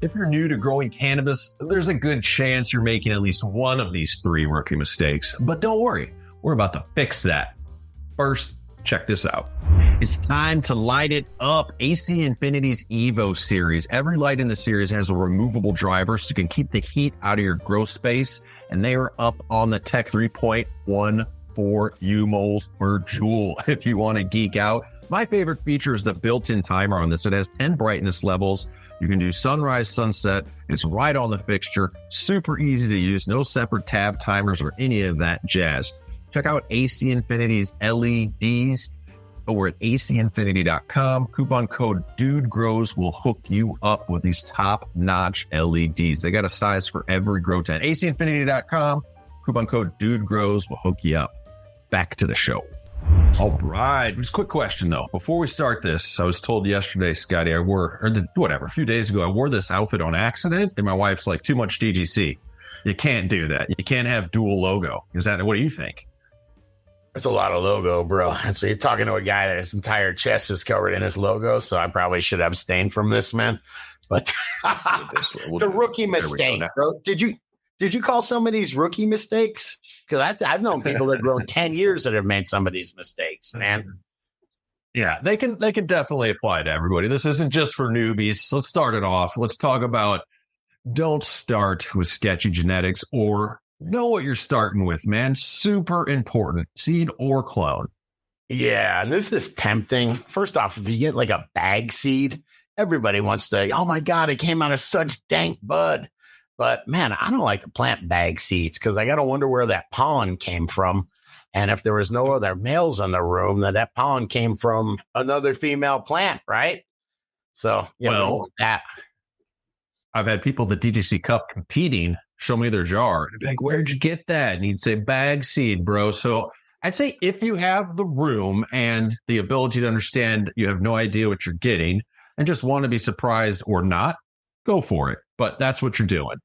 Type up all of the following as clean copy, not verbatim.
If you're new to growing cannabis, there's a good chance you're making at least one of these 3 rookie mistakes. But don't worry, we're about to fix that. First, check this out. It's time to light it up. AC Infinity's Evo series. Every light in the series has a removable driver so you can keep the heat out of your grow space. And they are up on the Tech 3.14 U-moles per joule if you want to geek out. My favorite feature is the built-in timer on this. It has 10 brightness levels. You can do sunrise, sunset. It's right on the fixture. Super easy to use. No separate tab timers or any of that jazz. Check out AC Infinity's LEDs over at acinfinity.com. Coupon code DUDEGROWS will hook you up with these top-notch LEDs. They got a size for every grow tent. acinfinity.com. Coupon code DUDEGROWS will hook you up. Back to the show. All right. Just a quick question, though. Before we start this, I was told yesterday, Scotty, a few days ago, I wore this outfit on accident, and my wife's like, too much DGC. You can't do that. You can't have dual logo. What do you think? It's a lot of logo, bro. And so you're talking to a guy that his entire chest is covered in his logo, so I probably should abstain from this, man. But it's a rookie mistake, bro. Did you call some of these rookie mistakes? Because I've known people that have grown 10 years that have made some of these mistakes, man. Yeah, they can definitely apply to everybody. This isn't just for newbies. Let's start it off. Let's talk about don't start with sketchy genetics or know what you're starting with, man. Super important. Seed or clone. Yeah, and this is tempting. First off, if you get like a bag seed, everybody wants to, oh my God, it came out of such dank bud. But man, I don't like to plant bag seeds because I got to wonder where that pollen came from. And if there was no other males in the room, that pollen came from another female plant, right? So, that. I've had people at the DGC Cup competing show me their jar. I'd be like, where'd you get that? And he'd say, bag seed, bro. So I'd say if you have the room and the ability to understand you have no idea what you're getting and just want to be surprised or not, go for it. But that's what you're doing.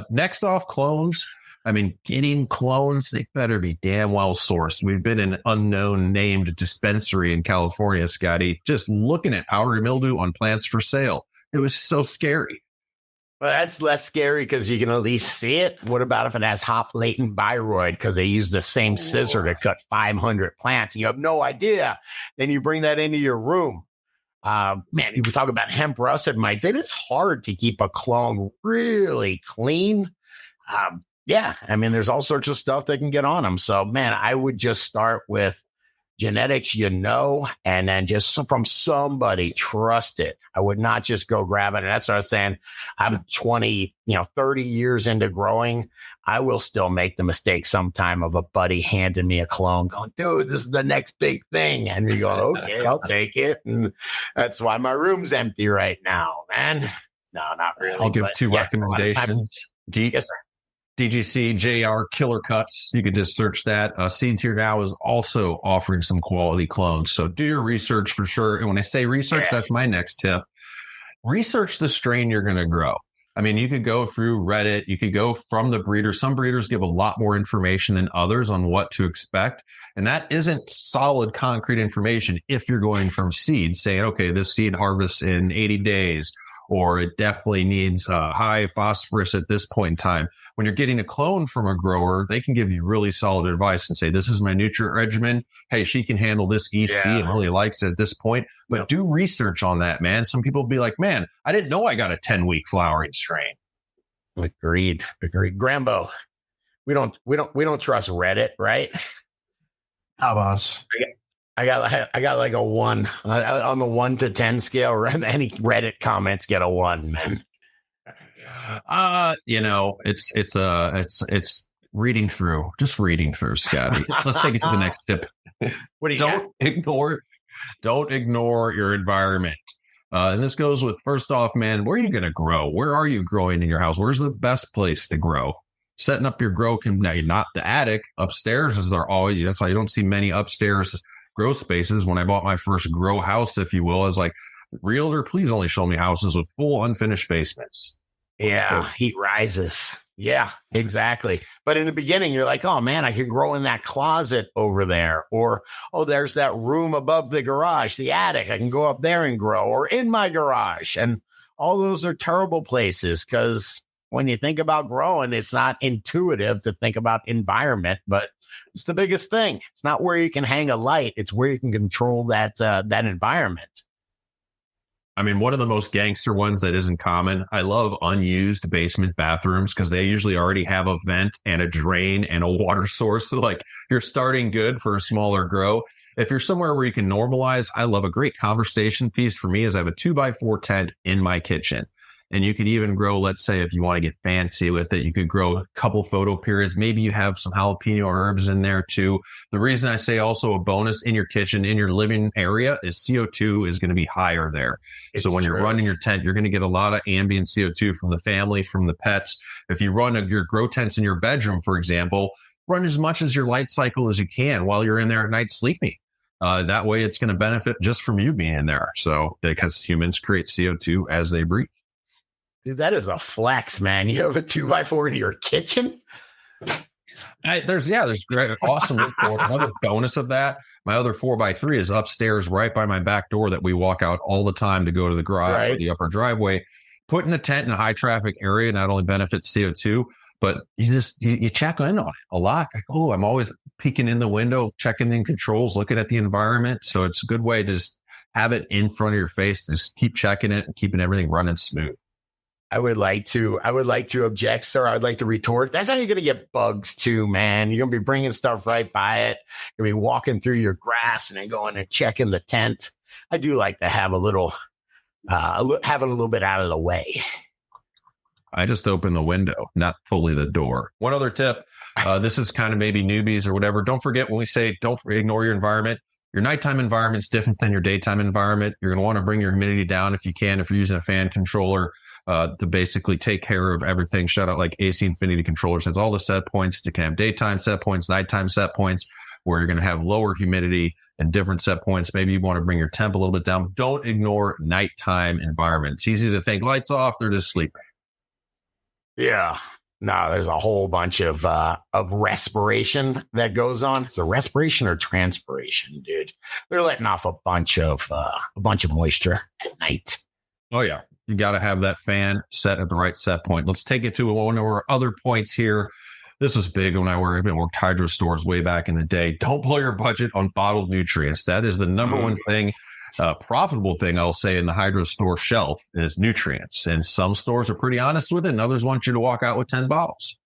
Next off, clones. I mean, getting clones, they better be damn well sourced. We've been in an unknown named dispensary in California, Scotty, just looking at powdery mildew on plants for sale. It was so scary. Well, that's less scary because you can at least see it. What about if it has hop latent viroid because they use the same scissor to cut 500 plants? You have no idea. Then you bring that into your room. Man, you talk about hemp russet mites. It is hard to keep a clone really clean. Yeah, I mean, there's all sorts of stuff that can get on them. So, man, I would just start with genetics, and then just from somebody, trust it. I would not just go grab it. And that's what I was saying. I'm 30 years into growing. I will still make the mistake sometime of a buddy handing me a clone going, dude, this is the next big thing. And you go, okay, I'll take it. And that's why my room's empty right now, man. No, not really. I'll give 2 recommendations. Yes, sir. DGC JR Killer Cuts. You can just search that. Seeds Here Now is also offering some quality clones. So do your research for sure. And when I say research, that's my next tip. Research the strain you're going to grow. I mean, you could go through Reddit. You could go from the breeder. Some breeders give a lot more information than others on what to expect. And that isn't solid, concrete information if you're going from seed, saying, okay, this seed harvests in 80 days, or it definitely needs high phosphorus at this point in time. When you're getting a clone from a grower, they can give you really solid advice and say, this is my nutrient regimen. Hey, she can handle this EC and really likes it at this point. But do research on that, man. Some people will be like, man, I didn't know I got a 10-week flowering strain. Agreed. Grambo, we don't trust Reddit, right? How boss? I got like a 1 on the 1 to 10 scale. Any Reddit comments get a 1, man. It's reading through, just reading through, Scotty. Let's take it to the next tip. What do you Don't ignore your environment. And this goes with, first off, man, where are you going to grow? Where are you growing in your house? Where's the best place to grow? Setting up your grow not the attic. Upstairs is there always. That's why you don't see many upstairs grow spaces. When I bought my first grow house, if you will, I was like, realtor, please only show me houses with full unfinished basements. Yeah, heat rises. Yeah, exactly. But in the beginning, you're like, oh, man, I could grow in that closet over there. Or, oh, there's that room above the garage, the attic. I can go up there and grow, or in my garage. And all those are terrible places because when you think about growing, it's not intuitive to think about environment, but it's the biggest thing. It's not where you can hang a light. It's where you can control that environment. I mean, one of the most gangster ones that isn't common. I love unused basement bathrooms because they usually already have a vent and a drain and a water source. So like you're starting good for a smaller grow. If you're somewhere where you can normalize, I love a great conversation piece for me is I have a 2x4 tent in my kitchen. And you could even grow, let's say, if you want to get fancy with it, you could grow a couple photo periods. Maybe you have some jalapeno herbs in there too. The reason I say also a bonus in your kitchen, in your living area is CO2 is going to be higher there. So when you're running your tent, you're going to get a lot of ambient CO2 from the family, from the pets. If you run your grow tents in your bedroom, for example, run as much as your light cycle as you can while you're in there at night sleeping. That way it's going to benefit just from you being in there. So because humans create CO2 as they breathe. Dude, that is a flex, man. You have a 2x4 in your kitchen? There's great, awesome. Another bonus of that, my other 4x3 is upstairs right by my back door that we walk out all the time to go to the garage or the upper driveway. Putting a tent in a high traffic area not only benefits CO2, but you check in on it a lot. Like, oh, I'm always peeking in the window, checking in controls, looking at the environment. So it's a good way to just have it in front of your face, just keep checking it and keeping everything running smooth. I would like to object, sir. I'd like to retort. That's how you're going to get bugs too, man. You're going to be bringing stuff right by it. You're going to be walking through your grass and then going and checking the tent. I do like to have have it a little bit out of the way. I just open the window, not fully the door. One other tip. This is kind of maybe newbies or whatever. Don't forget when we say don't ignore your environment. Your nighttime environment is different than your daytime environment. You're going to want to bring your humidity down if you can, if you're using a fan controller. To basically take care of everything. Shout out like AC Infinity controllers has all the set points. You can have daytime set points, nighttime set points, where you're going to have lower humidity and different set points. Maybe you want to bring your temp a little bit down. Don't ignore nighttime environment. It's easy to think lights off, they're just sleeping. Yeah. No, there's a whole bunch of respiration that goes on. Is it respiration or transpiration, dude? They're letting off a bunch of moisture at night. Oh yeah. You got to have that fan set at the right set point. Let's take it to one of our other points here. This was big when I worked hydro stores way back in the day. Don't blow your budget on bottled nutrients. That is the number one thing, profitable thing I'll say in the hydro store shelf is nutrients. And some stores are pretty honest with it, and others want you to walk out with 10 bottles.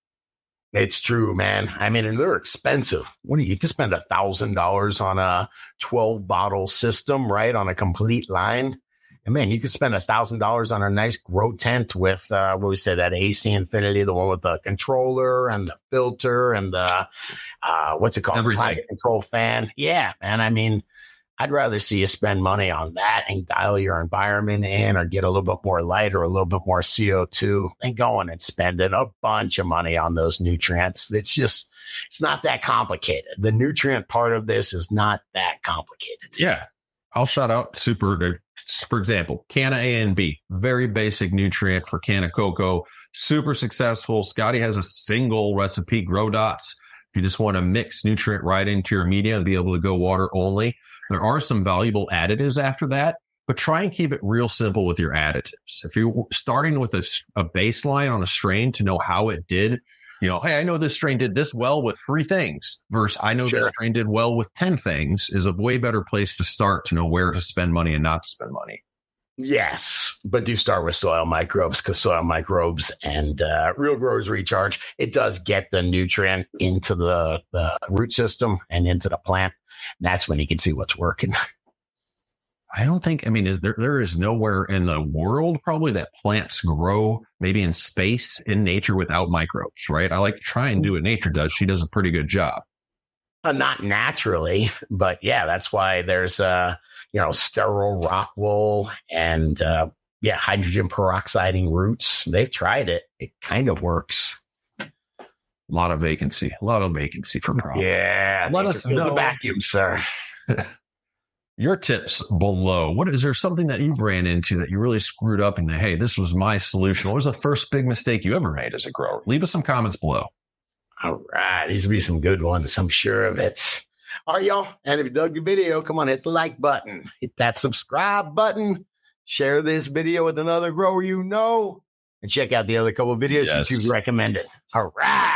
It's true, man. I mean, and they're expensive. You can spend $1,000 on a 12-bottle system, right? On a complete line. And man, you could spend $1,000 on a nice grow tent with, what we said, that AC Infinity, the one with the controller and the filter and the, what's it called? Climate control fan. Yeah, man. I mean, I'd rather see you spend money on that and dial your environment in or get a little bit more light or a little bit more CO2 than going and spending a bunch of money on those nutrients. It's not that complicated. The nutrient part of this is not that complicated. Yeah. I'll shout out for example, Canna A and B, very basic nutrient for Canna Cocoa, super successful. Scotty has a single recipe, Grow Dots. If you just want to mix nutrient right into your media and be able to go water only, there are some valuable additives after that, but try and keep it real simple with your additives. If you're starting with a baseline on a strain to know how it did, hey, I know this strain did this well with 3 things versus I know this strain did well with 10 things is a way better place to start to know where to spend money and not to spend money. Yes, but do start with soil microbes because soil microbes and Real Growers Recharge, it does get the nutrient into the root system and into the plant. And that's when you can see what's working. There is nowhere in the world probably that plants grow maybe in space in nature without microbes, right? I like to try and do what nature does. She does a pretty good job. Not naturally, but yeah, that's why there's sterile rock wool and hydrogen peroxiding roots. They've tried it. It kind of works. A lot of vacancy for problems. Yeah. Let us know the vacuum, sir. Your tips below. Is there something that you ran into that you really screwed up and hey, this was my solution? What was the first big mistake you ever made as a grower? Leave us some comments below. All right. These will be some good ones. I'm sure of it. All right, y'all. And if you dug the video, come on, hit the like button. Hit that subscribe button. share this video with another grower you know, and check out the other couple videos Yes. you've recommended. All right.